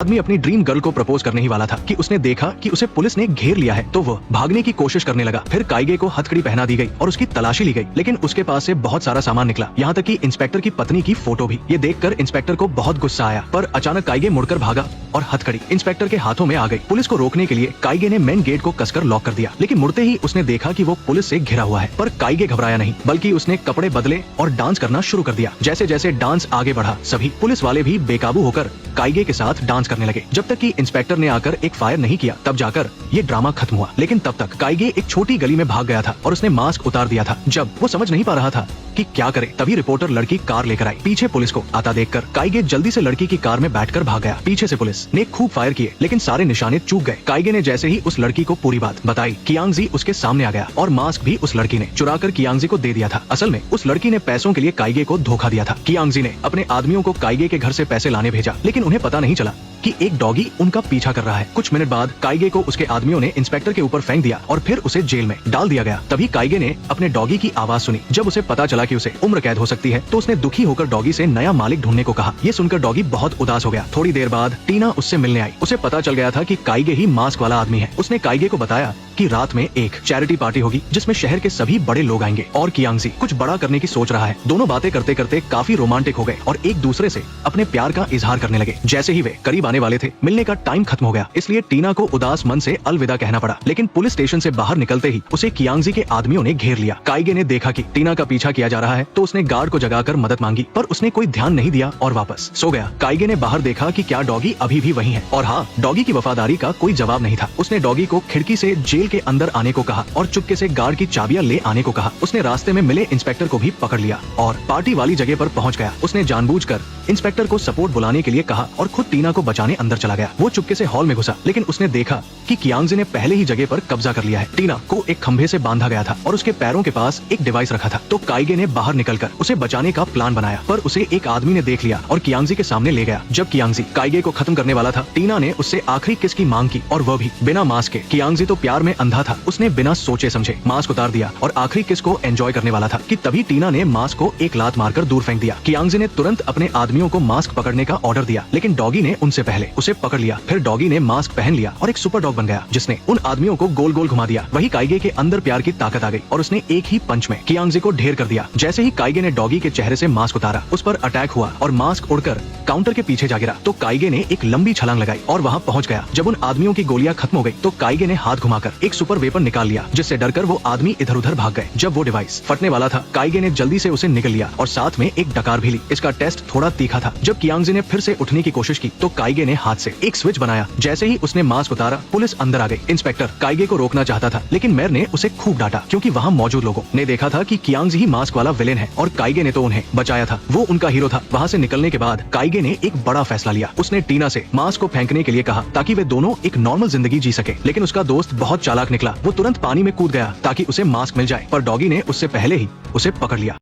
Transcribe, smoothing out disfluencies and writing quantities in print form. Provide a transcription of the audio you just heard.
आदमी अपनी dream girl को प्रपोज करने ही वाला था कि उसने देखा कि उसे पुलिस ने घेर लिया है, तो वो भागने की कोशिश करने लगा। फिर काइगे को हथकड़ी पहना दी गई और उसकी तलाशी ली गई, लेकिन उसके पास से बहुत सारा सामान निकला, यहाँ तक कि इंस्पेक्टर की पत्नी की फोटो भी। ये देखकर इंस्पेक्टर को बहुत गुस्सा आया, पर अचानक काइगे मुड़कर भागा और हथकड़ी इंस्पेक्टर के हाथों में आ गई। पुलिस को रोकने के लिए काइगे ने मेन गेट को कसकर लॉक कर दिया, लेकिन मुड़ते ही उसने देखा कि वो पुलिस से घिरा हुआ है। पर काइगे घबराया नहीं, बल्कि उसने कपड़े बदले और डांस करना शुरू कर दिया। जैसे जैसे डांस आगे बढ़ा, सभी पुलिस वाले भी बेकाबू होकर काइगे के साथ डांस करने लगे। जब तक कि इंस्पेक्टर ने आकर एक फायर नहीं किया, तब जाकर ये ड्रामा खत्म हुआ। लेकिन तब तक काइगे एक छोटी गली में भाग गया था और उसने मास्क उतार दिया था। जब वो समझ नहीं पा रहा था कि क्या करे, तभी रिपोर्टर लड़की कार लेकर आई। पीछे पुलिस को आता देखकर काइगे जल्दी से लड़की की कार में बैठकर भाग गया। पीछे से पुलिस ने खूब फायर किए, लेकिन सारे निशाने चूक गए। काइगे ने जैसे ही उस लड़की को पूरी बात बताई, कियांगजी उसके सामने आ गया और मास्क भी उस लड़की ने चुराकर कियांगजी को दे दिया था। असल में उस लड़की ने पैसों के लिए काइगे को धोखा दिया था। कियांगजी ने अपने आदमियों को काइगे के घर से पैसे लाने भेजा, लेकिन उन्हें पता नहीं चला कि एक डॉगी उनका पीछा कर रहा है। कुछ मिनट बाद काइगे को उसके आदमियों ने इंस्पेक्टर के ऊपर फेंक दिया और फिर उसे जेल में डाल दिया गया। तभी काइगे ने अपने डॉगी की आवाज सुनी। जब उसे पता चला कि उसे उम्र कैद हो सकती है, तो उसने दुखी होकर डॉगी से नया मालिक ढूंढने को कहा। ये सुनकर डॉगी बहुत उदास हो गया। थोड़ी देर बाद टीना उससे मिलने आई। उसे पता चल गया था कि काइगे ही मास्क वाला आदमी है। उसने काइगे को बताया कि रात में एक चैरिटी पार्टी होगी, जिसमें शहर के सभी बड़े लोग आएंगे और कियांगजी कुछ बड़ा करने की सोच रहा है। दोनों बातें करते करते काफी रोमांटिक हो गए और एक दूसरे से अपने प्यार का इजहार करने लगे। जैसे ही वे करीब आने वाले थे, मिलने का टाइम खत्म हो गया, इसलिए टीना को उदास मन से अलविदा कहना पड़ा। लेकिन पुलिस स्टेशन से बाहर निकलते ही उसे कियांगजी के आदमियों ने घेर लिया। काइगे ने देखा कि टीना का पीछा किया जा रहा है, तो उसने गार्ड को जगाकर मदद मांगी, पर उसने कोई ध्यान नहीं दिया और वापस सो गया। काइगे ने बाहर देखा कि क्या डॉगी अभी भी वहीं है, और हाँ, डॉगी की वफादारी का कोई जवाब नहीं था। उसने डॉगी को खिड़की से जेल के अंदर आने को कहा और चुपके से गार्ड की चाबियां ले आने को कहा। उसने रास्ते में मिले इंस्पेक्टर को भी पकड़ लिया और पार्टी वाली जगह पर पहुंच गया। उसने जानबूझकर इंस्पेक्टर को सपोर्ट बुलाने के लिए कहा और खुद टीना को बचाने अंदर चला गया। वो चुपके से हॉल में घुसा, लेकिन उसने देखा कि कियांगजी ने पहले ही जगह पर कब्जा कर लिया है। टीना को एक खंभे से बांधा गया था और उसके पैरों के पास एक डिवाइस रखा था। तो काइगे ने बाहर निकलकर उसे बचाने का प्लान बनाया, पर उसे एक आदमी ने देख लिया और कियांगजी के सामने ले गया। जब कियांगजी काइगे को खत्म करने वाला था, टीना ने उससे आखिरी किस की मांग की, और वह भी बिना मास्क के। कियांगजी तो प्यार में अंधा था, उसने बिना सोचे समझे मास्क उतार दिया और आखिरी किस को एंजॉय करने वाला था कि तभी टीना ने मास्क को एक लात मारकर दूर फेंक दिया। कियांगजी ने तुरंत अपने आदमियों को मास्क पकड़ने का ऑर्डर दिया, लेकिन डॉगी ने उनसे पहले उसे पकड़ लिया। फिर डॉगी ने मास्क पहन लिया और एक सुपर डॉग बन गया, जिसने उन आदमियों को गोल गोल घुमा दिया। वही काइगे के अंदर प्यार की ताकत आ गई और उसने एक ही पंच में कियांगजी को ढेर कर दिया। जैसे ही काइगे ने डॉगी के चेहरे से मास्क उतारा, उस पर अटैक हुआ और मास्क उड़कर काउंटर के पीछे जा गिरा। तो काइगे ने एक लंबी छलांग लगाई और वहाँ पहुँच गया। जब उन आदमियों की गोलियां खत्म हो गई, तो काइगे ने हाथ घुमाकर एक सुपर वेपन निकाल लिया, जिससे डरकर वो आदमी इधर उधर भाग गए। जब वो डिवाइस फटने वाला था, काइगे ने जल्दी से उसे निकल लिया और साथ में एक डकार भी ली। इसका टेस्ट थोड़ा तीखा था। जब कियांगजी ने फिर से उठने की कोशिश की, तो काइगे ने हाथ से एक स्विच बनाया। जैसे ही उसने मास्क उतारा, पुलिस अंदर आ गई। इंस्पेक्टर काइगे को रोकना चाहता था, लेकिन मेयर ने उसे खूब डांटा, क्योंकि वहाँ मौजूद लोगों ने देखा था कि कियांगजी ही मास्क वाला विलेन है और काइगे ने तो उन्हें बचाया था। वो उनका हीरो था। वहाँ से निकलने के बाद काइगे ने एक बड़ा फैसला लिया। उसने टीना से मास्क को फेंकने के लिए कहा, ताकि वे दोनों एक नॉर्मल जिंदगी जी सके। लेकिन उसका दोस्त बहुत चालाक निकला। वो तुरंत पानी में कूद गया ताकि उसे मास्क मिल जाए, पर डॉगी ने उससे पहले ही उसे पकड़ लिया।